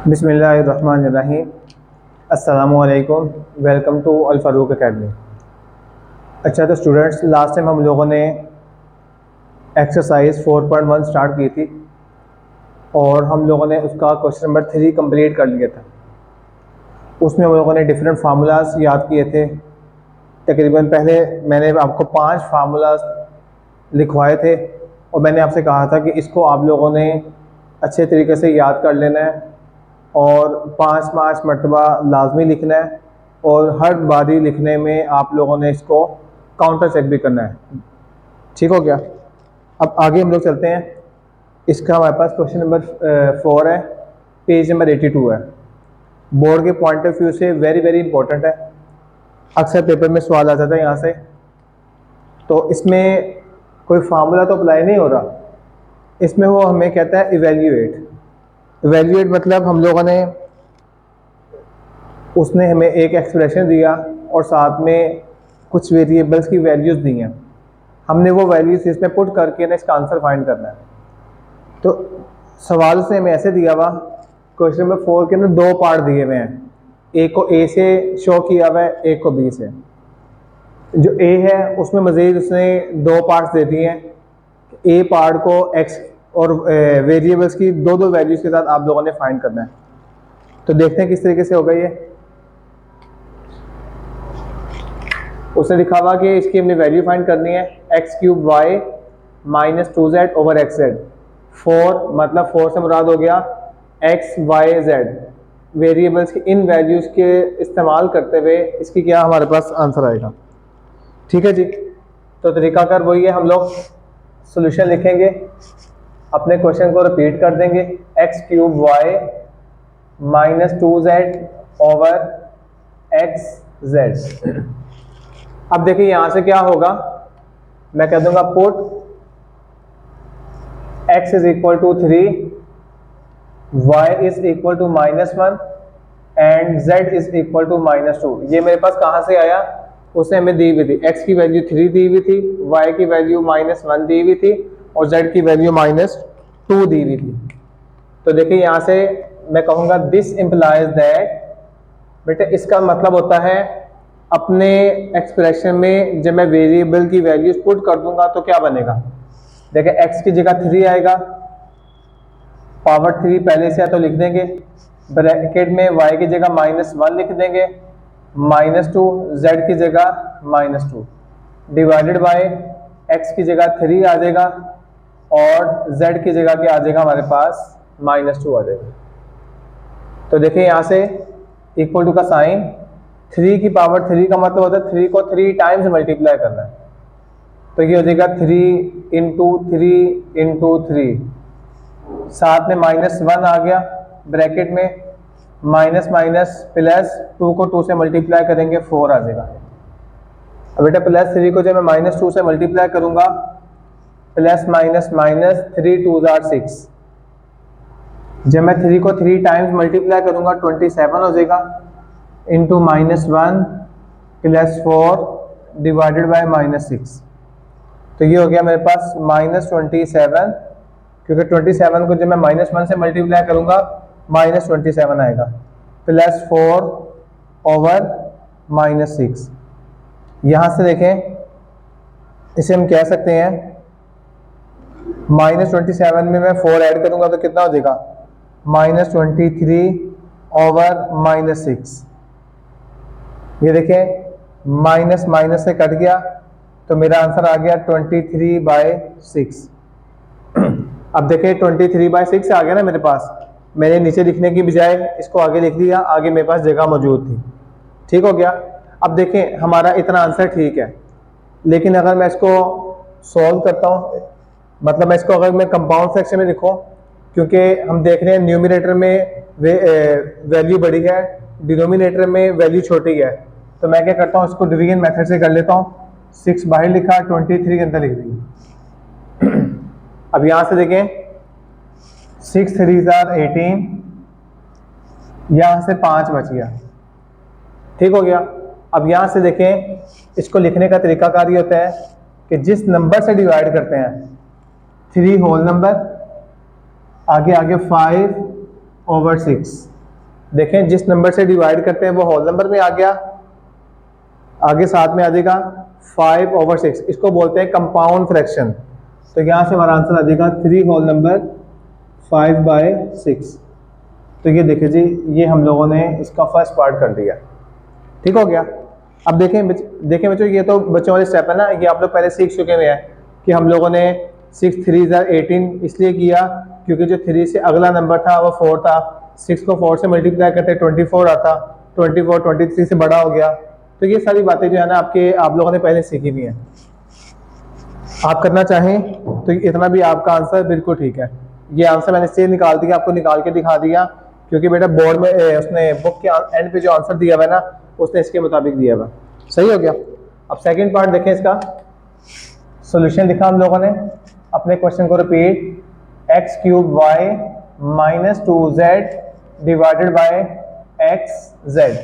बिस्मिल्लाहिर्रहमानिर्रहीम। अस्सलामुअलैकुम। Welcome to Al Farooq academy. अच्छा, तो स्टूडेंट्स, लास्ट टाइम हम लोगों ने एक्सरसाइज 4.1 स्टार्ट की थी और हम लोगों ने उसका क्वेश्चन नंबर 3 कंप्लीट कर लिया था। उसमें हम लोगों ने डिफरेंट फार्मूलाज याद किए थे। तकरीबन पहले मैंने आपको 5 फार्मूलाज लिखवाए थे और मैंने आपसे कहा था कि इसको आप लोगों ने अच्छे तरीके से याद कर लेना है और 5 मरतबा लाजमी लिखना है और हर बारी लिखने में आप लोगों ने इसको काउंटर चेक भी करना है। ठीक हो गया? अब आगे हम लोग चलते हैं। इसका हमारे पास क्वेश्चन नंबर 4 है, पेज नंबर 82 है। बोर्ड के पॉइंट ऑफ व्यू से वेरी वेरी इंपॉर्टेंट है, अक्सर पेपर में सवाल आ जाता है यहाँ से। तो इसमें कोई फार्मूला तो अप्लाई नहीं हो रहा, इसमें वो हमें कहता है इवेल्यूएट। इवेल्यूएट मतलब हम लोगों ने, उसने हमें एक एक्सप्रेशन दिया और साथ में कुछ वेरिएबल्स की वैल्यूज़ दी हैं। हमने वो वैल्यूज़ इसमें पुट करके ना इसका आंसर फाइंड करना है। तो सवाल से हमें ऐसे दिया हुआ, क्वेश्चन नंबर 4 के अंदर 2 पार्ट दिए हुए हैं, एक को ए से शो किया हुआ है, एक को बी से। जो ए है उसमें मज़ीद उसने 2 पार्ट्स दे दिए हैं। ए पार्ट को एक्स और वेरिएबल्स की दो वैल्यूज़ के साथ आप लोगों ने फाइंड करना है। तो देखते हैं किस तरीके से होगा ये। उसने लिखा हुआ कि इसकी हमने वैल्यू फाइंड करनी है, x³ y - 2z over xz। 4 मतलब 4 से मुराद हो गया x y z वेरिएबल्स की इन वैल्यूज़ के इस्तेमाल करते हुए इसकी क्या हमारे पास आंसर आएगा। ठीक है जी। तो तरीकाकार वही है, हम लोग सोल्यूशन लिखेंगे, अपने क्वेश्चन को रिपीट कर देंगे, x³ y - 2z over xz। अब देखिए यहां से क्या होगा, मैं कह दूंगा put x = 3, y = -1 and z = -2। ये मेरे पास कहां से आया, उसे हमें दी हुई थी, x की वैल्यू 3 दी हुई थी, y की वैल्यू -1 दी हुई थी और z की वैल्यू -2 दी हुई थी। तो देखिए यहां से मैं कहूंगा दिस इम्प्लाइज दैट, बेटे इसका मतलब होता है अपने एक्सप्रेशन में जब मैं वेरिएबल की वैल्यूज पुट कर दूंगा तो क्या बनेगा। देखिए x की जगह 3 आएगा, पावर 3 पहले से है तो लिख देंगे, ब्रैकेट में y की जगह -1 लिख देंगे, -2, z की जगह -2 डिवाइडेड बाय x की जगह 3 आ जाएगा और z की जगह क्या आ जाएगा, हमारे पास -2 आ जाएगा। तो देखिए यहाँ से इक्वल टू का साइन, 3 की पावर 3 का मतलब होता है 3 को 3 टाइम्स मल्टीप्लाई करना है। तो ये हो जाएगा 3 × 3 × 3, साथ में -1 आ गया ब्रैकेट में, माइनस माइनस प्लस 2 को 2 से मल्टीप्लाई करेंगे 4 आ जाएगा। अब बेटा +3 को जब मैं -2 से मल्टीप्लाई करूंगा, प्लस माइनस माइनस 3 2 = 6, जब मैं 3 को 3 टाइम्स मल्टीप्लाई करूंगा 27 हो जाएगा, इंटू -1 + 4 डिवाइडेड बाय -6। तो ये हो गया मेरे पास -27, क्योंकि 27 को जब मैं -1 से मल्टीप्लाई करूंगा -27 आएगा, +4 ओवर -6। यहां से देखें, इसे हम कह सकते हैं -27 में मैं 4 ऐड करूंगा तो कितना हो जाएगा, -23 ओवर -6। ये देखें माइनस माइनस से कट गया तो मेरा आंसर आ गया 23/6। अब देखिए 23/6 आ गया ना मेरे पास, मैंने नीचे लिखने की बजाय इसको आगे लिख दिया, आगे मेरे पास जगह मौजूद थी। ठीक हो गया। अब देखें हमारा इतना आंसर ठीक है, लेकिन अगर मैं इसको सॉल्व करता हूँ, मतलब मैं इसको अगर मैं कंपाउंड फ्रैक्शन में लिखूँ, क्योंकि हम देख रहे हैं न्यूमरेटर में वैल्यू बड़ी है, डिनोमिनेटर में वैल्यू छोटी है, तो मैं क्या करता हूँ, इसको डिवीजन मेथड से कर लेता हूँ। 6 बाहर लिखा, 23 के अंदर लिख दिया। अब यहाँ से देखें 6 × 3 = 18, यहाँ से 5 बच गया। ठीक हो गया। अब यहाँ से देखें, इसको लिखने का तरीकाकार ये होता है कि जिस नंबर से डिवाइड करते हैं, 3 होल नंबर, आगे आगे 5/6, देखें जिस नंबर से डिवाइड करते हैं वो होल नंबर में आ गया, आगे साथ में आ जाएगा 5/6, इसको बोलते हैं कंपाउंड फ्रैक्शन। तो यहाँ से हमारा आंसर आ जाएगा 3 होल नंबर 5/6। तो ये देखिए जी, ये हम लोगों ने इसका फर्स्ट पार्ट कर दिया, ठीक हो गया। अब देखें बच्चों, ये तो बच्चों वाले स्टेप है ना, ये आप लोग पहले सीख चुके हुए हैं कि हम लोगों ने 6 3 18 इसलिए किया क्योंकि जो 3 से अगला नंबर था वो 4 था, 6 को 4 से मल्टीप्लाई करते 24 आता, 24 23 से बड़ा हो गया। तो ये सारी बातें जो है ना आप लोगों ने पहले सीखी हुई हैं। आप करना चाहें तो इतना भी आपका आंसर बिल्कुल ठीक है। ये आंसर मैंने इसलिए निकाल दिया, आपको निकाल के दिखा दिया क्योंकि बेटा बोर्ड में उसने बुक के एंड पे जो आंसर दिया हुआ है ना उसने इसके मुताबिक दिया हुआ। सही हो गया। अब सेकंड पार्ट देखें, इसका सॉल्यूशन लिखा हम लोगों ने, अपने क्वेश्चन को repeat, x³ y - 2z divided by xz।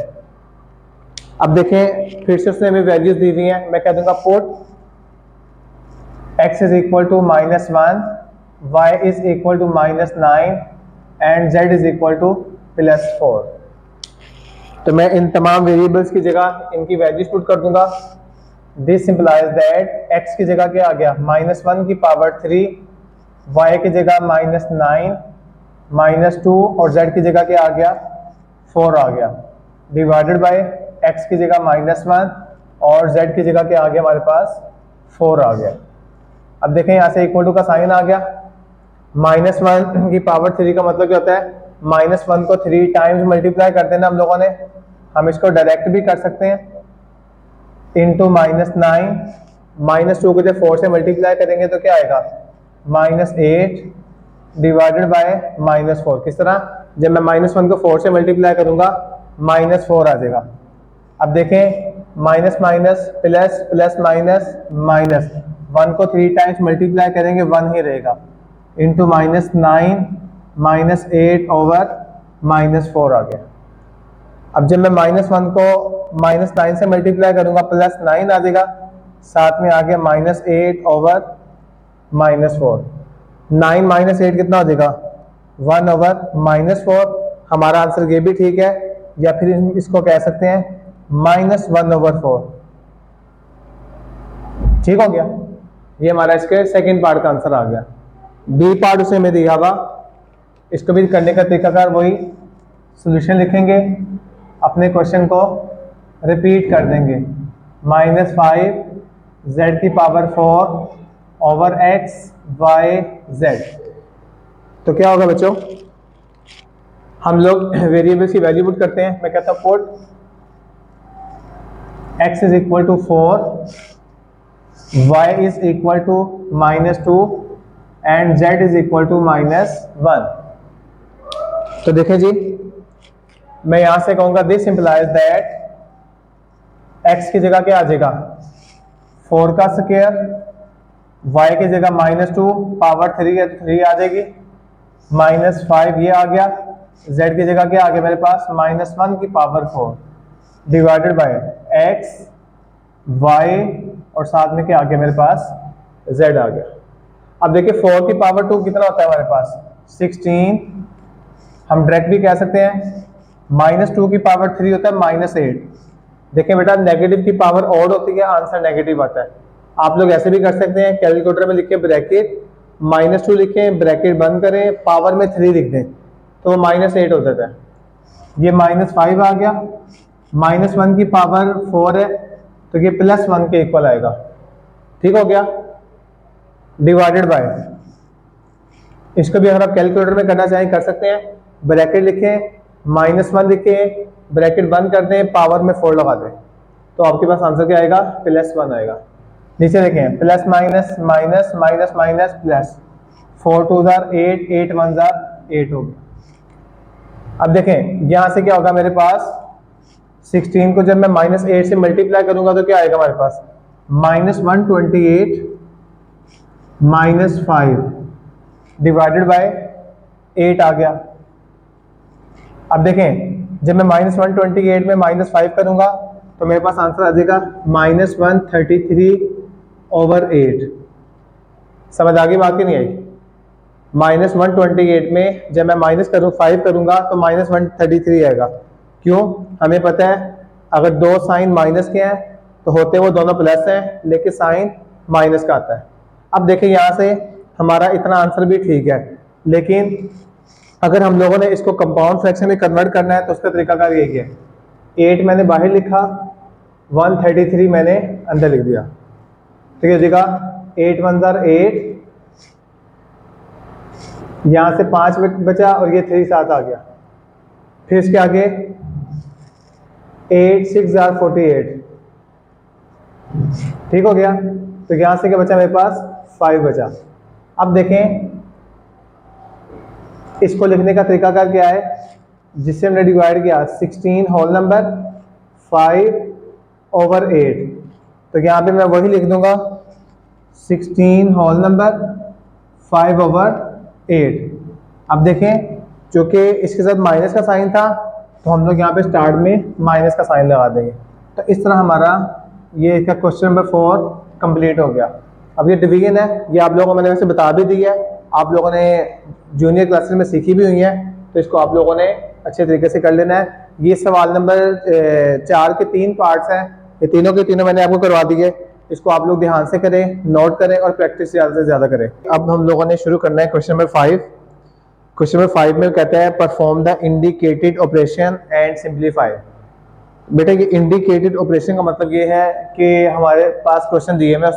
अब देखें फिर से उसने हमें वैल्यूज दी हुई हैं, मैं कह दूंगा put x is equal to -1, y is equal to -9 and z is equal to +4। तो मैं इन तमाम वेरिएबल्स की जगह इनकी वैल्यूज पुट कर दूंगा। दिस सिंपलाइज दैट x की जगह क्या आ गया -1 की पावर 3, y की जगह -9 -2 और z की जगह क्या आ गया 4 आ गया, डिवाइडेड बाय x की जगह -1 और z की जगह क्या आ गया हमारे पास 4 आ गया। अब देखें यहाँ से इक्वल टू का साइन आ गया, -1 की पावर 3 का मतलब क्या होता है, -1 को 3 टाइम्स मल्टीप्लाई कर देना हम लोगों ने, हम इसको डायरेक्ट भी कर सकते हैं, इंटू -9 -2 को जब 4 से मल्टीप्लाई करेंगे तो क्या आएगा -8 डिवाइडेड बाय -4। किस तरह, जब मैं -1 को 4 से मल्टीप्लाई करूंगा -4 आ जाएगा। अब देखें minus minus plus plus minus minus, 1 को 3 टाइम्स मल्टीप्लाई करेंगे 1 ही रहेगा, इंटू -9 -8 ओवर -4 आ गया। अब जब मैं -1 को -9 से मल्टीप्लाई करूंगा +9 आ जाएगा, साथ में आ गया -8 ओवर -4, 9 -8 कितना हो जाएगा 1 ओवर -4। हमारा आंसर ये भी ठीक है, या फिर इसको कह सकते हैं -1 ओवर 4। ठीक हो गया, ये हमारा इसके सेकंड पार्ट का आंसर आ गया। बी पार्ट उसे में दिया हुआ, इसको भी करने का तरीकाकार वही, सॉल्यूशन लिखेंगे, अपने क्वेश्चन को रिपीट कर देंगे, -5 z की power 4 over x y z। तो क्या होगा बच्चों, हम लोग वेरिएबल्स की वैल्यू पुट करते हैं। मैं कहता हूँ put x is equal to 4, y is equal to -2 and z is equal to -1। तो देखें जी, मैं यहां से कहूंगा दिस सिंपलाइज दैट x की जगह क्या आ जाएगा 4 का स्क्वायर, y की जगह -2 पावर 3 है तो 3 आ जाएगी, -5 ये आ गया, z की जगह क्या आ गया मेरे पास -1 की power 4 divided by x y और साथ में क्या आ गया मेरे पास z आ गया। अब देखिए 4 की पावर 2 कितना होता है हमारे पास 16, हम डायरेक्ट भी कह सकते हैं, -2 की पावर 3 होता है -8। देखिए बेटा नेगेटिव की पावर ऑड होती है, आंसर नेगेटिव आता है। आप लोग ऐसे भी कर सकते हैं, कैलकुलेटर में लिखे ब्रैकेट -2 लिखें, ब्रैकेट बंद करें, पावर में 3 लिख दें तो -8 हो जाता है। ये -5 आ गया, -1 की पावर 4 है तो ये +1 के इक्वल आएगा। ठीक हो गया, डिवाइडेड बाय, इसको भी अगर आप कैलकुलेटर में करना चाहें कर सकते हैं, ब्रैकेट लिखें, -1 लिखें, ब्रैकेट बंद कर दें, पावर में 4 लगा दें तो आपके पास आंसर क्या आएगा +1 आएगा। नीचे देखें plus minus minus minus minus plus, 4 2 8 8 1 8 हो गया। अब देखें यहां से क्या होगा मेरे पास 16 को जब मैं -8 से मल्टीप्लाई करूंगा तो क्या आएगा हमारे पास -128 -5 डिवाइडेड बाय 8 आ गया। अब देखें जब मैं -128 में -5 करूंगा तो मेरे पास आंसर आ जाएगा -133 ओवर 8। समझ आ गई बात की नहीं आई? -128 में जब मैं माइनस करूँ 5 करूँगा तो -133 आएगा। क्यों? हमें पता है अगर दो साइन माइनस के हैं तो होते वो दोनों प्लस हैं, लेकिन साइन माइनस का आता है। अब देखिए यहाँ से हमारा इतना आंसर भी ठीक है, लेकिन अगर हम लोगों ने इसको कंपाउंड फ्रैक्शन में कन्वर्ट करना है तो उसका तरीकाकार यही है, 8 मैंने बाहर लिखा, 133 मैंने अंदर लिख दिया। ठीक है जगह 8 1 जार 8, यहाँ से 5 बचा और ये 3 साथ आ गया। फिर इसके आगे 8 6 जार 48, ठीक हो गया। तो यहाँ से क्या बचा मेरे पास 5 बचा। अब देखें इसको लिखने का तरीकाकार क्या है, जिससे हमने डिवाइड किया 16 होल नंबर 5/8। तो यहाँ पे मैं वही लिख दूंगा 16 होल नंबर 5/8। अब देखें चूंकि इसके साथ माइनस का साइन था तो हम लोग यहाँ पे स्टार्ट में माइनस का साइन लगा देंगे। तो इस तरह हमारा ये इसका क्वेश्चन नंबर 4 कंप्लीट हो गया। अब ये डिवीजन है, ये आप लोगों को मैंने वैसे बता भी दी है, आप लोगों ने जूनियर क्लासेस में सीखी भी हुई है, तो इसको आप लोगों ने अच्छे तरीके से कर लेना है। ये सवाल नंबर 4 के 3 पार्ट्स हैं, ये तीनों के तीनों मैंने आपको करवा दिए। इसको आप लोग ध्यान से करें, नोट करें और प्रैक्टिस ज़्यादा से ज़्यादा करें। अब हम लोगों ने शुरू करना है क्वेश्चन नंबर 5। क्वेश्चन नंबर 5 में कहता है perform the indicated operation and simplify. बेटा ये इंडिकेटेड ऑपरेशन का मतलब ये है कि हमारे पास क्वेश्चन दिए में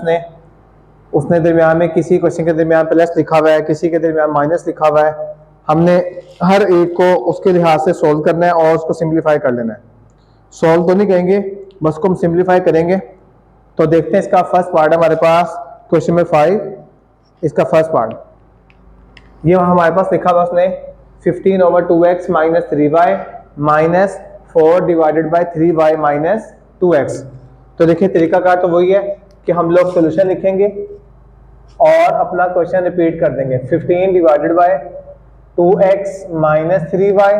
उसने दरमियान में किसी क्वेश्चन के दरमियान प्लस लिखा हुआ है, किसी के दरमियान माइनस लिखा हुआ है। हमने हर एक को उसके लिहाज से सोल्व करना है और उसको सिंप्लीफाई कर लेना है। सोल्व तो नहीं कहेंगे, बस उसको हम सिंप्लीफाई करेंगे। तो देखते हैं इसका फर्स्ट पार्ट हमारे पास क्वेश्चन नंबर 5, इसका फर्स्ट पार्ट ये हमारे पास लिखा हुआ उसने 15/2x - 3y - 4 divided by 3y - 2x। तो देखिए तरीकाकार तो वही है कि हम लोग सोल्यूशन लिखेंगे और अपना क्वेश्चन रिपीट कर देंगे। 15 divided by 2x - 3y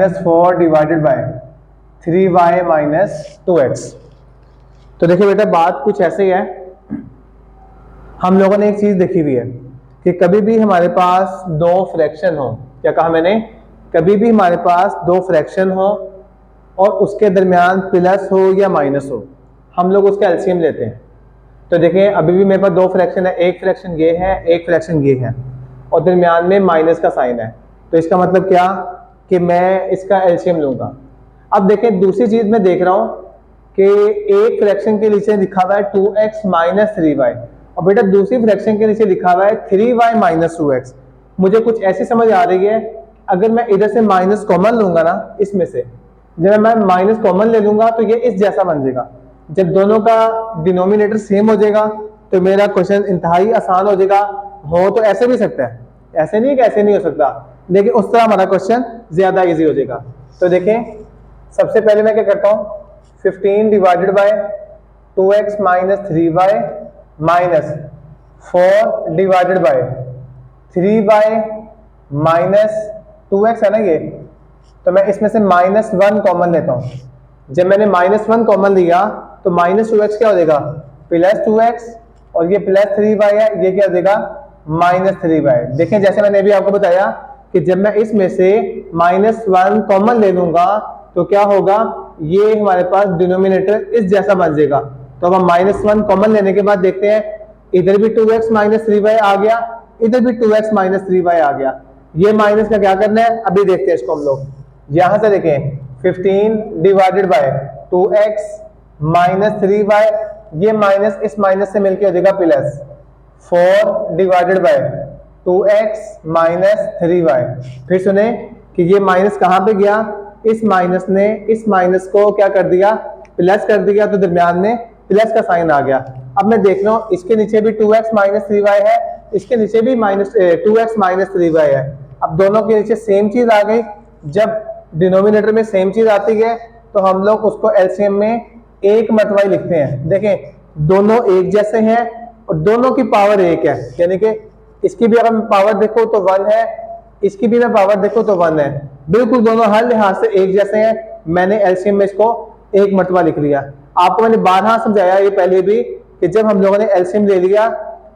- 4 divided by 3y - 2x। तो देखिए बेटा बात कुछ ऐसे ही है, हम लोगों ने एक चीज देखी हुई है कि कभी भी हमारे पास दो फ्रैक्शन हो, क्या कहा मैंने, कभी भी हमारे पास दो फ्रैक्शन हो और उसके दरमियान प्लस हो या माइनस हो, हम लोग उसका एलसीएम लेते हैं। तो देखिए अभी भी मेरे पास दो फ्रैक्शन है, एक फ्रैक्शन ये है, एक फ्रैक्शन ये है और दरमियान में माइनस का साइन है। तो इसका मतलब क्या कि मैं इसका एलसीएम लूंगा। अब देखें दूसरी चीज मैं देख रहा हूं कि एक फ्रैक्शन के नीचे लिखा हुआ है 2x - 3y और बेटा दूसरी फ्रैक्शन के नीचे लिखा हुआ है 3y - 2x। मुझे कुछ ऐसी समझ आ रही है, अगर मैं इधर से माइनस कॉमन लूंगा ना, इसमें से जब मैं माइनस कॉमन ले लूंगा तो ये इस जैसा बन जाएगा। जब दोनों का डिनोमिनेटर सेम हो जाएगा तो मेरा क्वेश्चन इंतहाई आसान हो जाएगा। हो तो ऐसे भी सकता है, ऐसे नहीं कि ऐसे नहीं हो सकता, लेकिन उस तरह हमारा क्वेश्चन ज्यादा इजी हो जाएगा। तो देखें सबसे पहले मैं क्या करता हूँ, 15 divided by 2x - 3y - 4 divided by 3y - 2x है ना ये, तो मैं इसमें से -1 कॉमन लेता हूँ। जब मैंने -1 कॉमन लिया तो -2x क्या हो जाएगा, +2x और ये +3y है, ये क्या हो जाएगा -3y। देखें जैसे मैंने अभी आपको बताया कि जब मैं इसमें से -1 कॉमन ले लूंगा तो क्या होगा, ये हमारे पास डिनोमिनेटर इस जैसा बन जाएगा। तो अब हम -1 कॉमन लेने के बाद देखते हैं, इधर भी 2x - 3y आ गया, इधर भी 2x - 3y आ गया। ये माइनस का क्या करना है अभी देखते हैं इसको हम लोग। यहां से देखें 15 डिवाइडेड बाय 2x - 3y, ये माइनस इस माइनस से मिलकर हो जाएगा plus 4 divided by 2x - 3y। फिर सुने कि ये माइनस कहां पे गया, इस माइनस ने इस माइनस को क्या कर दिया, प्लस कर दिया, तो दरमियान में प्लस का साइन आ गया। अब मैं देख रहा हूं इसके नीचे भी 2x - 3y है, इसके नीचे भी 2x - 3y है। अब दोनों के नीचे सेम चीज आ गई। जब डिनोमिनेटर में सेम चीज आती है तो हम लोग उसको एलसीएम में एक मरतबा ही लिखते हैं। देखें दोनों एक जैसे हैं और दोनों की पावर एक है, यानी कि इसकी भी अगर पावर देखो तो 1 है, इसकी भी मैं पावर देखो तो 1 है, बिल्कुल दोनों हर लिहाज से एक जैसे हैं। मैंने एलसीएम में इसको एक मरतबा लिख लिया। आपको मैंने 12 समझाया ये पहले भी कि जब हम लोगों ने एलसीएम ले लिया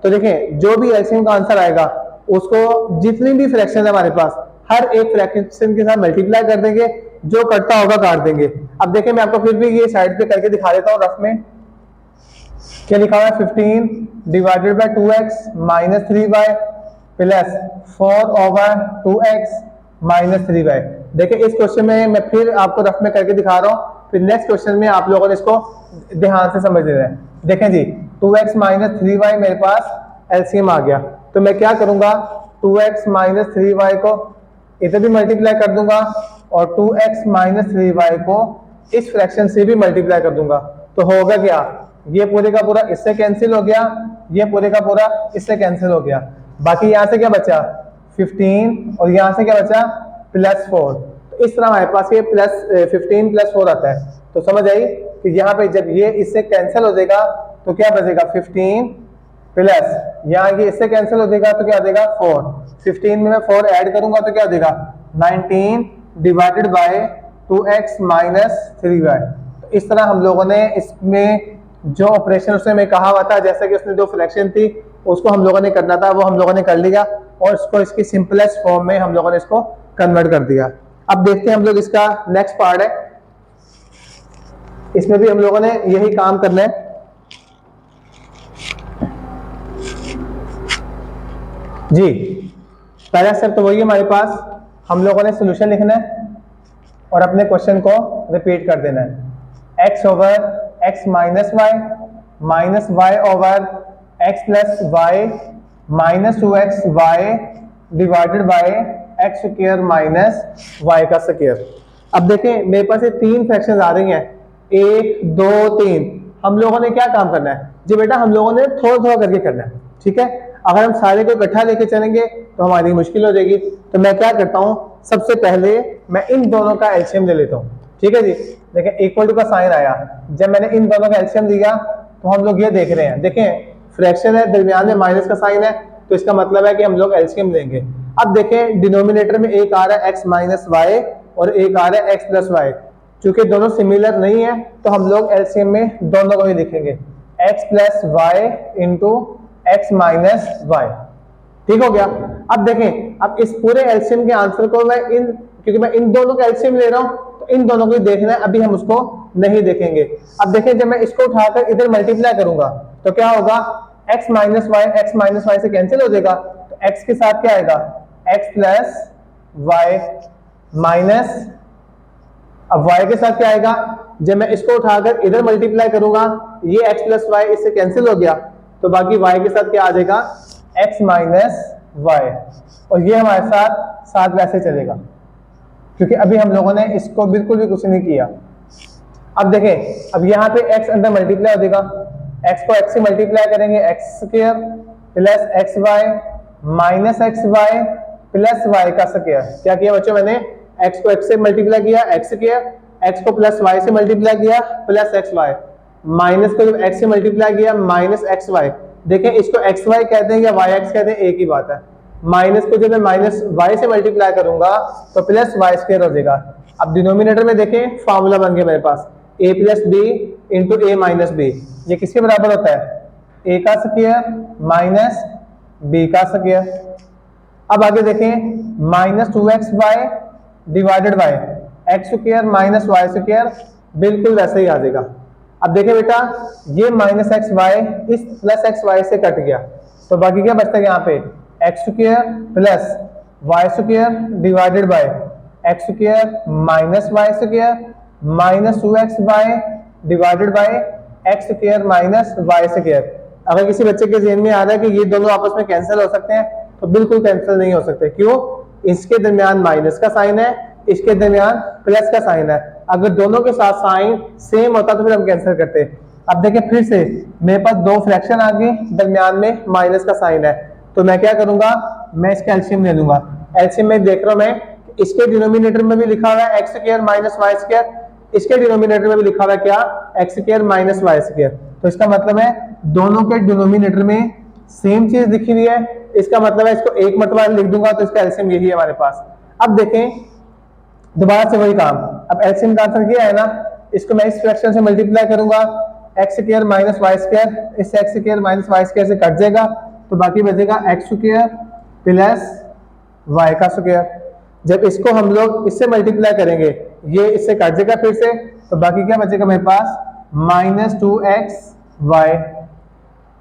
तो देखें जो भी एलसीएम का आंसर आएगा उसको जितनी भी फ्रैक्शन है हमारे पास हर एक फ्रैक्शन के साथ मल्टीप्लाई कर देंगे, जो कटता होगा काट देंगे। अब देखिए मैं आपको फिर भी ये साइड पे करके दिखा देता हूँ रफ में। क्या लिखा हुआ है 15 divided by 2x minus 3y plus 4 over 2x minus 3y। देखिए इस क्वेश्चन में मैं फिर आपको रफ में करके दिखा रहा हूँ, फिर नेक्स्ट क्वेश्चन में आप लोगों ने इसको ध्यान से समझ लेना है। देखें जी 2x माइनस 3y मेरे पास एलसीएम आ गया, तो मैं क्या करूंगा 2x माइनस 3y को इधर भी मल्टीप्लाई कर दूंगा और 2x माइनस 3y को इस फ्रैक्शन से भी मल्टीप्लाई कर दूंगा। तो होगा क्या, ये पूरे का पूरा इससे कैंसिल हो गया, ये पूरे का पूरा इससे कैंसिल हो गया। बाकी यहाँ से क्या बचा 15 और यहाँ से क्या बचा प्लस 4। तो इस तरह हमारे पास ये प्लस 15 प्लस 4 आता है। तो समझ आई कि यहाँ पे जब ये इससे कैंसिल हो जाएगा तो क्या बचेगा 15 प्लस यहाँ ये इससे कैंसिल हो जाएगा तो क्या हो जाएगा 4। 15 में मैं 4 ऐड करूंगा तो क्या हो जाएगा 19 divided by 2x minus 3y। तो इस तरह हम लोगों ने इसमें जो ऑपरेशन उसने मैं कहा हुआ था, जैसे कि उसने जो फ्रैक्शन थी उसको हम लोगों ने करना था, वो हम लोगों ने कर लिया और इसको इसकी सिंपलेस्ट फॉर्म में हम लोगों ने इसको कन्वर्ट कर दिया। अब देखते हैं हम लोग इसका नेक्स्ट पार्ट है, इसमें भी हम लोगों ने यही काम करना है। जी पहला स्टेप तो वही है हमारे पास, हम लोगों ने सोल्यूशन लिखना है और अपने क्वेश्चन को रिपीट कर देना है। x over x minus Y over x plus Y minus 2xy divided by x square minus y का स्क्वायर। अब देखें मेरे पास ये तीन फ्रैक्शंस आ रही हैं, 1 2 3। हम लोगों ने क्या काम करना है जी बेटा, हम लोगों ने थोड़ा थोड़ा करके करना है, ठीक है। अगर हम सारे को इकट्ठा लेके चलेंगे तो हमारी मुश्किल हो जाएगी। तो मैं क्या करता हूँ, सबसे पहले मैं इन दोनों का एलसीएम ले लेता हूँ, ठीक है जी। देखिए इक्वल टू का साइन आया, जब मैंने इन दोनों का एलसीएम लिया तो हम लोग ये देख रहे हैं, देखें फ्रैक्शन है दरमियान में माइनस का साइन है, तो इसका मतलब है कि हम लोग एलसीएम लेंगे। अब देखें डिनोमिनेटर में एक आ रहा है x माइनस वाई और एक आ रहा है x प्लस वाई, चूंकि दोनों सिमिलर नहीं है तो हम लोग एलसीएम में दोनों को ही लिखेंगे x plus Y into x minus Y, ठीक हो गया। अब देखें अब इस पूरे एलसीएम के आंसर को मैं क्योंकि मैं इन दोनों का एलसीएम ले रहा हूं तो इन दोनों को ही देखना है, अभी हम उसको नहीं देखेंगे। अब देखें जब मैं इसको उठाकर इधर मल्टीप्लाई करूंगा तो क्या होगा, x माइनस वाई से कैंसिल हो जाएगा, तो x के साथ क्या आएगा x प्लस वाई माइनस, अब y के साथ क्या आएगा, जब मैं इसको उठाकर इधर मल्टीप्लाई करूंगा ये x प्लस वाई इससे कैंसिल हो गया, तो बाकी y के साथ क्या आ जाएगा x माइनस वाई, और ये हमारे साथ साथ वैसे चलेगा क्योंकि अभी हम लोगों ने इसको बिल्कुल भी कुछ नहीं किया। अब देखें अब यहाँ पे x अंदर मल्टीप्लाई हो जाएगा, x को x से मल्टीप्लाई करेंगे x square plus X Y minus X Y plus Y का स्क्वायर। क्या किया बच्चों, मैंने x को x से मल्टीप्लाई किया x स्क्वायर, x को प्लस y से मल्टीप्लाई किया प्लस एक्स वाई, माइनस को जब x से मल्टीप्लाई किया माइनस एक्स वाई। देखें इसको एक्स वाई कहते हैं या वाई एक्स कहते हैं, एक ही बात है। माइनस को जब मैं माइनस वाई से मल्टीप्लाई करूंगा तो प्लस वाई स्क्वायर हो जाएगा। अब डिनोमिनेटर में देखें फॉर्मूला बन गया मेरे पास a plus B into A minus B, ये किसके बराबर होता है a का स्क्वायर माइनस b का स्क्वायर। अब आगे देखें minus 2xy divided by X square minus Y square, बिल्कुल वैसे ही आ जाएगा। अब देखें बेटा ये माइनस एक्स वाई इस प्लस एक्स वाई से कट गया, तो बाकी क्या बचता है यहाँ पे X square plus Y square divided by X square minus Y square minus 2xy divided by X square minus Y square. अगर किसी बच्चे के ज़हन में आ रहा है कि ये दोनों आपस में कैंसिल हो सकते हैं, तो बिल्कुल कैंसिल नहीं हो सकते। क्यों, इसके दरमियान माइनस का साइन है, इसके दरमियान प्लस का साइन है। अगर दोनों के साथ साइन सेम होता तो फिर हम कैंसिल करते। अब देखिए फिर से मेरे पास दो फ्रैक्शन आ गए, दरमियान में माइनस का साइन है, तो मैं क्या करूंगा, मैं इसका एलसीएम ले लूंगा। एलसीएम में देख रहा हूं मैं इसके डिनोमिनेटर में भी लिखा हुआ है X square minus Y square, इसके डिनोमिनेटर में भी लिखा हुआ है क्या X square minus Y square. तो इसका मतलब है दोनों के डिनोमिनेटर में सेम चीज लिखी हुई है, इसका मतलब है इसको एक मरतबा लिख दूंगा तो इसका एलसीएम यही है हमारे पास। अब देखें दोबारा से वही काम, अब एलसीएम का आंसर क्या है ना, इसको मैं इस फ्रैक्शन से मल्टीप्लाई करूंगा x square minus Y square, इस x square minus Y square से कट जाएगा तो बाकी बचेगा एक्स स्क्वायर प्लस वाई का स्क्वायर। जब इसको हम लोग इससे मल्टीप्लाई करेंगे, ये इससे कट जाएगा फिर से, तो बाकी क्या बचेगा मेरे पास, -2xy।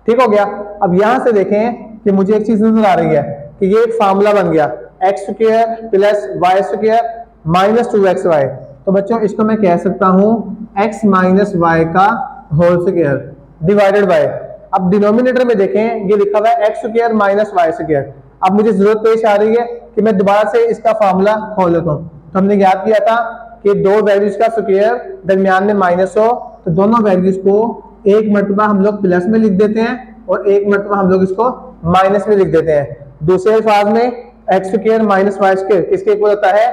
ठीक हो गया। अब यहां से देखें कि मुझे एक चीज नजर आ रही है कि ये एक फार्मूला बन गया, X square plus Y square -2xy। तो बच्चों इसको मैं कह सकता हूं x माइनस वाई का होल स्क्वायर डिवाइडेड बाय, अब डिनोमिनेटर में देखें ये लिखा हुआ है X square minus Y square. अब मुझे जरूरत पेश आ रही है कि मैं दोबारा से इसका फार्मूला खोल लेता हूं। तो हमने याद किया था कि दो वैल्यूज का स्क्वायर दरमियान में माइनस हो, तो दोनों वैल्यूज को एक मरतबा हम लोग प्लस में लिख देते हैं और एक मरतबा हम लोग इसको माइनस में लिख देते हैं। दूसरे अल्फाज में X square minus Y square किसके इक्वल होता है,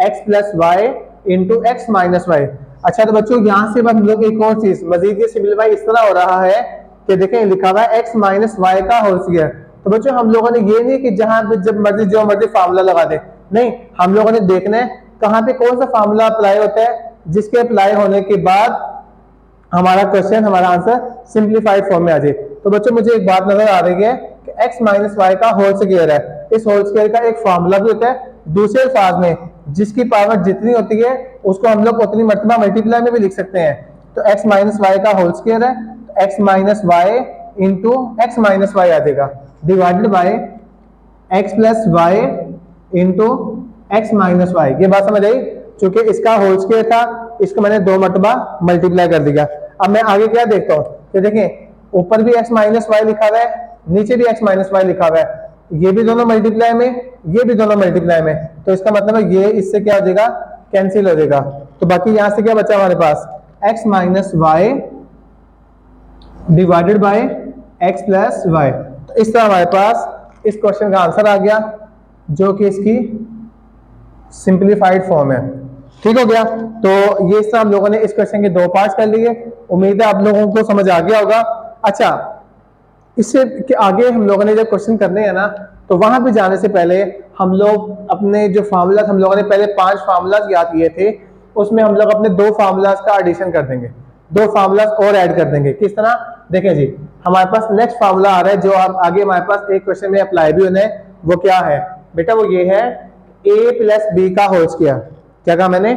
X plus Y into x minus Y. अच्छा तो बच्चों यहाँ से हम लोग एक और चीज मजीद ये सिंपलीफाई इस तरह हो रहा है कि देखें लिखा हुआ है एक्स माइनस वाई का होल स्क्वायर। तो बच्चों हम लोगों ने ये नहीं कि जहां पे जब मर्जी जो मर्जी फार्मूला लगा दे, नहीं, हम लोगों ने देखना है कहाँ पे कौन सा फार्मूला अप्लाई होता है, जिसके अप्लाई होने के बाद हमारा क्वेश्चन, हमारा आंसर सिंपलीफाइड फॉर्म में आ जाए। तो बच्चों मुझे एक बात नजर आ रही है कि x माइनस वाई का होल स्क्वायर है, इस होल स्क्वायर का एक फार्मूला भी होता है। दूसरे अल्फाज में जिसकी पावर जितनी होती है उसको हम लोग उतनी मर्तबा मल्टीप्लाई में भी लिख सकते हैं। तो x माइनस वाई का होल स्क्वायर है, तो x minus y into x minus y आ जाएगा divided by x plus Y into x minus y. ये बात समझ आई? चूंकि इसका होल स्क्वायर था, इसको मैंने दो मरतबा मल्टीप्लाई कर दिया। अब मैं आगे क्या देखता हूँ कि देखें ऊपर भी x माइनस वाई लिखा हुआ है, नीचे भी x माइनस वाई लिखा हुआ है, ये भी दोनों मल्टीप्लाई में, ये भी दोनों मल्टीप्लाई में, तो इसका मतलब है ये इससे क्या हो जाएगा, कैंसिल हो जाएगा। तो बाकी यहां से क्या बचा हमारे पास, x minus Y divided by x plus Y. तो इस तरह हमारे पास इस क्वेश्चन का आंसर आ गया, जो कि इसकी सिंपलीफाइड फॉर्म है। ठीक हो गया। तो ये इस तरह हम लोगों ने इस क्वेश्चन के दो पार्ट्स कर लिए, उम्मीद है आप लोगों को समझ आ गया होगा। अच्छा, इससे कि आगे हम लोगों ने जब क्वेश्चन करने हैं ना, तो वहां पे जाने से पहले हम लोग अपने जो फार्मूला हम लोगों ने पहले 5 फार्मूलाज याद किए थे, उसमें हम लोग अपने 2 फार्मूलाज का एडिशन कर देंगे, 2 फार्मूलाज और ऐड कर देंगे। किस तरह, देखें जी, हमारे पास नेक्स्ट फार्मूला आ रहा है जो आप आगे हमारे पास एक क्वेश्चन में अप्लाई भी होना है। वो क्या है बेटा, वो ये है a प्लस बी का होल स्क्वायर। क्या कहा मैंने,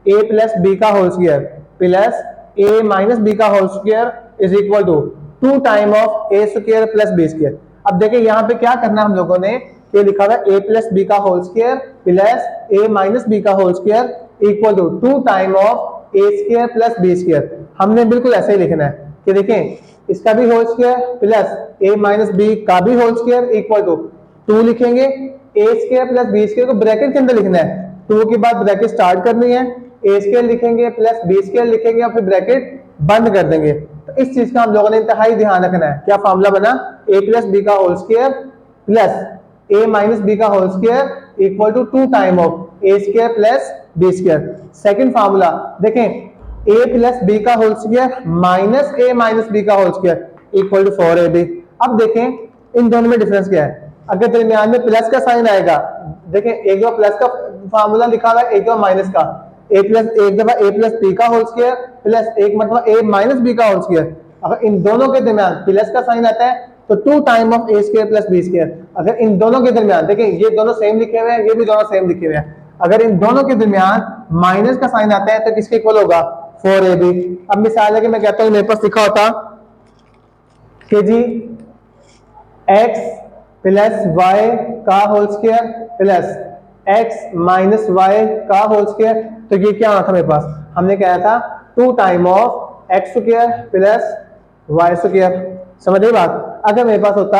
a प्लस बी का whole square plus a minus B का whole square is equal to 2 time of a square plus b square. अब देखिए यहाँ पे क्या करना हम लोगों ने, ये लिखा हुआ है a प्लस बी का whole square plus a minus B का whole square equal to 2 time of a square plus b square. हमने बिल्कुल ऐसे ही लिखना है कि देखें इसका भी whole square plus a minus B का भी होल स्क्वायर इक्वल टू 2 लिखेंगे, a square plus b square को ब्रैकेट के अंदर लिखना है, 2 के बाद ब्रैकेट स्टार्ट करनी है, a स्क्वायर लिखेंगे प्लस b स्क्वायर लिखेंगे और फिर ब्रैकेट बंद कर देंगे। तो इस चीज का हम लोगों ने इंतहाई ध्यान रखना है। क्या फार्मूला बना, a प्लस बी का whole square plus a minus B का whole square equal to 2 time of a square plus b square. Second formula देखें, a प्लस बी का whole square minus a minus B का whole square equal to 4ab। अब देखें इन दोनों में difference क्या है, अगर दरमियान में प्लस का साइन आएगा, देखें एक दफा प्लस का फार्मूला लिखा हुआ है, एक दफा माइनस का, एक दफा a प्लस बी का होल स्क्वायर प्लस एक मतलब a माइनस बी का होल स्क्वायर। अगर इन दोनों के दरमियान प्लस का साइन आता है तो 2 time of a square plus b square. अगर इन दोनों के दरमियान, देखें ये दोनों सेम लिखे हुए हैं, ये भी दोनों सेम लिखे हुए हैं, अगर इन दोनों के दरमियान माइनस का साइन आता है तो किसके इक्वल होगा, 4ab। अब मिसाल है कि मैं कहता हूं मेरे पास लिखा होता कि जी x प्लस वाई का whole square plus x minus Y का होल स्क्वायर, तो ये क्या आना था मेरे पास, हमने कहा था 2 time of X square plus Y square. समझ आई बात। अगर मेरे पास होता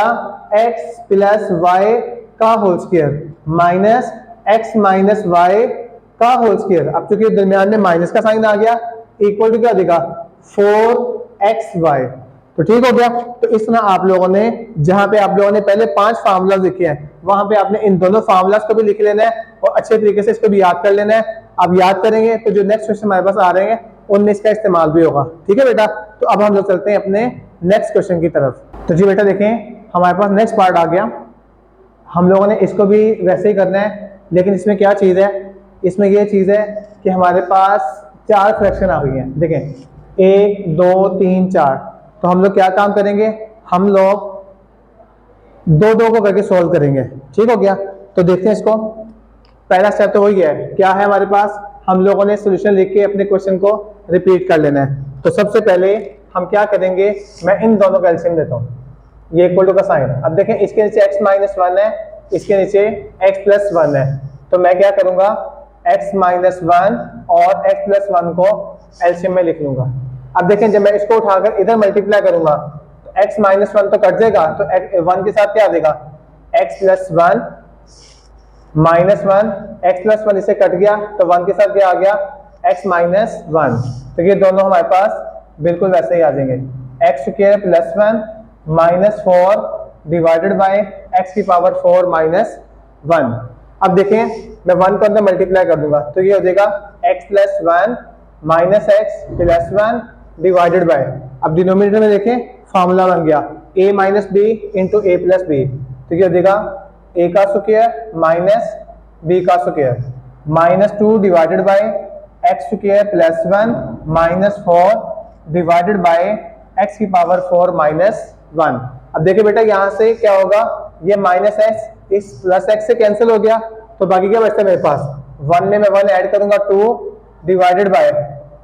x प्लस वाई का whole square minus x minus Y का होल स्क्वायर, अब चूंकि दरमियान में माइनस का साइन आ गया, इक्वल टू क्या देगा, 4xy। तो ठीक हो गया। तो इस तरह आप लोगों ने, जहां पे आप लोगों ने पहले 5 फार्मूलाज लिखे हैं, वहां पे आपने इन दोनों फार्मूलाज को भी लिख लेना है और अच्छे तरीके से इसको भी याद कर लेना है। आप याद करेंगे तो जो नेक्स्ट क्वेश्चन हमारे पास आ रहे हैं उनमें इसका इस्तेमाल भी होगा। ठीक है बेटा। तो अब हम लोग चलते हैं अपने नेक्स्ट क्वेश्चन की तरफ। तो जी बेटा देखें हमारे पास नेक्स्ट पार्ट आ गया, हम लोगों ने इसको भी वैसे ही करना है, लेकिन इसमें क्या चीज़ है, इसमें ये चीज़ है कि हमारे पास 4 फ्रैक्शन आ गई हैं। देखें 1 2 3 4, तो हम लोग क्या काम करेंगे, हम लोग दो दो को करके सॉल्व करेंगे, ठीक हो गया। तो देखते हैं इसको। पहला स्टेप तो वही है, क्या है हमारे पास, हम लोगों ने सोल्यूशन लिख के अपने क्वेश्चन को रिपीट कर लेना है। तो सबसे पहले हम क्या करेंगे, मैं इन दोनों का एलसीएम देता हूँ, ये इक्वल टू का साइन। अब देखें इसके नीचे x माइनस वन है, इसके नीचे x प्लस वन है, तो मैं क्या करूंगा, x माइनस वन और x प्लस वन को एलसीएम में लिख लूंगा। अब देखें जब मैं इसको उठाकर इधर मल्टीप्लाई करूंगा तो x माइनस वन तो कट जाएगा, तो वन के साथ क्या आ जाएगा, x plus one minus one, x plus one इसे कट गया तो वन के साथ क्या आ गया, x माइनस वन। तो ये दोनों हमारे पास बिल्कुल वैसे ही आ जाएंगे, x square plus one minus four divided by x की पावर फोर माइनस वन। अब देखें मैं वन को अंदर मल्टीप्लाई कर दूंगा तो ये हो जाएगा X plus one minus X plus one divided by, अब डिनोमिनेटर में देखें फॉर्मूला बन गया a minus B into A plus B, तो ये हो जाएगा a का स्क्वायर माइनस b का square minus two divided by X square plus one minus four divided by x की पावर फोर माइनस वन। अब देखिए बेटा यहाँ से क्या होगा, ये माइनस एक्स इस प्लस एक्स से कैंसिल हो गया, तो बाकी क्या बचता है मेरे पास, वन में मैं वन ऐड करूंगा to divided by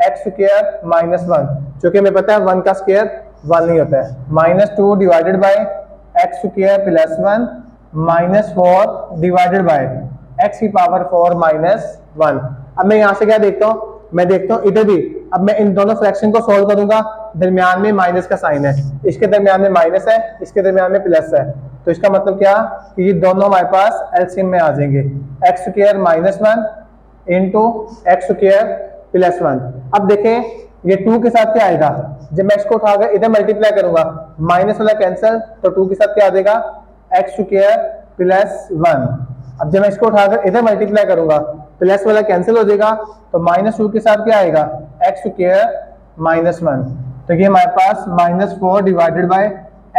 X square minus one, क्योंकि हमें पता है वन का स्क्वायर वन नहीं होता है, minus two divided by X square plus one minus four divided by x की पावर फोर माइनस वन। अब मैं यहाँ से क्या देखता हूँ, मैं देखता हूँ इधर भी, अब मैं इन दोनों फ्रैक्शन को सॉल्व करूंगा, दरमियान में माइनस का साइन है, इसके दरमियान में माइनस है, इसके दरमियान में प्लस है, तो इसका मतलब क्या कि ये दोनों हमारे पास एलसीएम में आ जाएंगे, x square minus one into x square plus one. अब देखें ये टू के साथ क्या आएगा, जब मैं इसको उठाकर इधर मल्टीप्लाई करूंगा माइनस वाला कैंसिल, तो टू के साथ क्या आ जाएगा, एक्स स्क्वायर प्लस वन। अब जब मैं इसको उठाकर इधर मल्टीप्लाई करूंगा प्लस वाला कैंसिल हो जाएगा, तो माइनस टू के साथ क्या आएगा, एक्स स्क्वायर माइनस वन, तो ये हमारे पास minus four divided by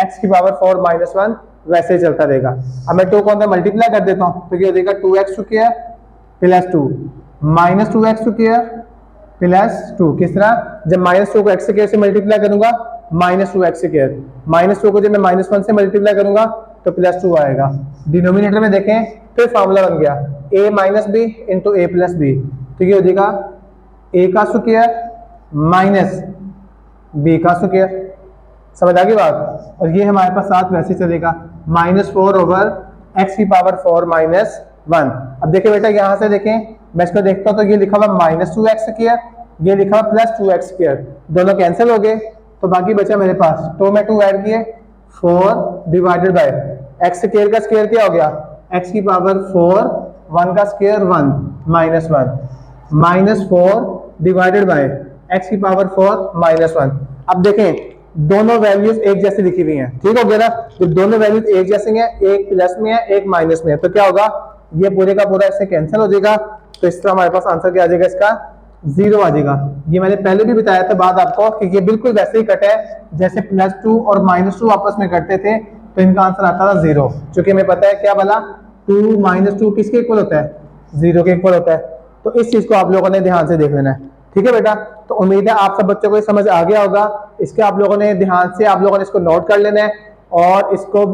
x की पावर फोर माइनस वन वैसे ही चलता रहेगा। अब मैं टू को अंदर मल्टीप्लाई कर देता हूँ, तो ये हो जाएगा two X square plus two minus two X square plus two, किस तरह, जब माइनस टू को एक्स स्क्वायर से मल्टीप्लाई करूंगा minus two X square, minus two को जब मैं माइनस वन से मल्टीप्लाई करूंगा तो प्लस टू आएगा। डिनोमिनेटर में देखें फिर फॉर्मूला बन गया a minus B into A plus B, तो ये हो जाएगा a का स्क्वायर माइनस b का स्क्वायर, समझ आ गई बात। और ये हमारे पास साथ वैसे चलेगा माइनस फोर ओवर एक्स की पावर फोर माइनस वन। अब देखिए बेटा यहाँ से देखें, मैं इसको देखता हूँ तो ये लिखा हुआ माइनस टू एक्स स्क्वायर, ये लिखा हुआ प्लस टू एक्स स्क्वायर, दोनों कैंसिल हो गए, तो बाकी बचा मेरे पास टू में टू ऐड किए four divided by X square का स्क्वायर क्या हो गया, एक्स की पावर फोर, वन का square one minus one, minus four divided by x की पावर फोर माइनस वन। अब देखें दोनों वैल्यूज एक जैसी लिखी हुई हैं, ठीक हो गया ना, तो दोनों वैल्यूज एक जैसी हैं, एक प्लस में है एक माइनस में है, तो क्या होगा, ये पूरे का पूरा इससे कैंसिल हो जाएगा, तो इस तरह हमारे पास आंसर क्या आ जाएगा, इसका जीरो आ जाएगा। ये मैंने पहले भी बताया था बात आपको कि ये बिल्कुल वैसे ही कट है जैसे प्लस टू और माइनस टू आपस में कटते थे, तो इनका आंसर आता था जीरो, क्योंकि हमें पता है क्या भला टू माइनस टू किसके इक्वल होता है, जीरो के इक्वल होता है। तो इस चीज को आप लोगों ने ध्यान से देख लेना है, ठीक है बेटा। तो उम्मीद है आप सब बच्चों को ये समझ आ गया होगा, इसके आप लोगों ने ध्यान से आप लोगों ने इसको नोट कर लेना है और इसको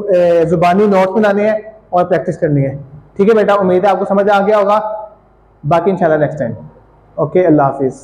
जुबानी नोट बनाने हैं और प्रैक्टिस करनी है, ठीक है बेटा। उम्मीद है आपको समझ आ गया होगा, बाकी इंशाल्लाह नेक्स्ट टाइम। ओके, अल्लाह हाफिज।